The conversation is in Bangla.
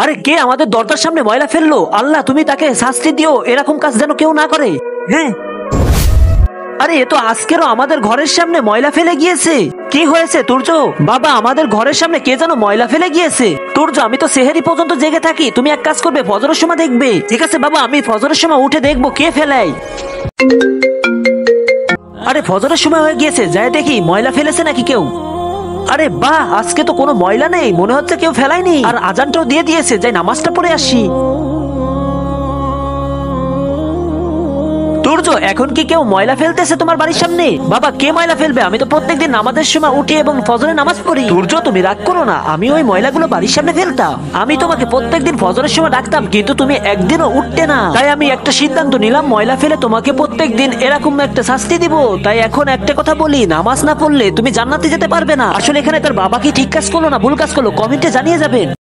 আরে কে আমাদের দরজার সামনে ময়লা ফেললো? আল্লাহ তুমি তাকে শাস্তি দিও, এরকম কাজ যেন কেউ না করে। হ্যাঁ, আরে এ তো আজকেরও আমাদের ঘরের সামনে ময়লা ফেলে গিয়েছে। কি হয়েছে তুর্য? বাবা আমাদের ঘরের সামনে কে যেন ময়লা ফেলে গিয়েছে। তুর্য আমি তো সেহেরি পর্যন্ত জেগে থাকি, তুমি এক কাজ করবে ফজরের সময় দেখবে। ঠিক আছে বাবা, আমি ফজরের সময় উঠে দেখবো কে ফেলায়। আরে ফজরের সময় হয়ে গিয়েছে, যাই দেখি ময়লা ফেলেছে নাকি কেউ। আরে বাহ, আজকে তো কোনো ময়লা নেই, মনে হচ্ছে কেউ ফেলায়নি। আর আজানটাও দিয়ে দিয়েছে, যাই নামাজটা পড়ে আসি। তুর্য এখন কি কেউ ময়লা ফেলতেছে তোমার বাড়ির সামনে? বাবা কে ময়লা ফেলবে? আমি তো প্রত্যেকদিন নামাজের সময় উঠি এবং ফজরের নামাজ পড়ি। তুর্য তুমি রাগ করো না, আমি ওই ময়লাগুলো বাড়ির সামনে ফেলতাম। আমি তোমাকে প্রত্যেকদিন ফজরের সময় ডাকতাম, কিন্তু তুমি একদিনও উঠতে না। তাই আমি একটা সিদ্ধান্ত নিলাম, ময়লা ফেলে তোমাকে প্রত্যেকদিন এরকম একটা শাস্তি দিব। তাই এখন একটা কথা বলি, নামাজ না পড়লে তুমি জান্নাতে যেতে পারবে না। আসলে এখানে তার বাবা কি ঠিক কাজ করলো না ভুল কাজ করলো, কমেন্টে জানিয়ে যাবেন।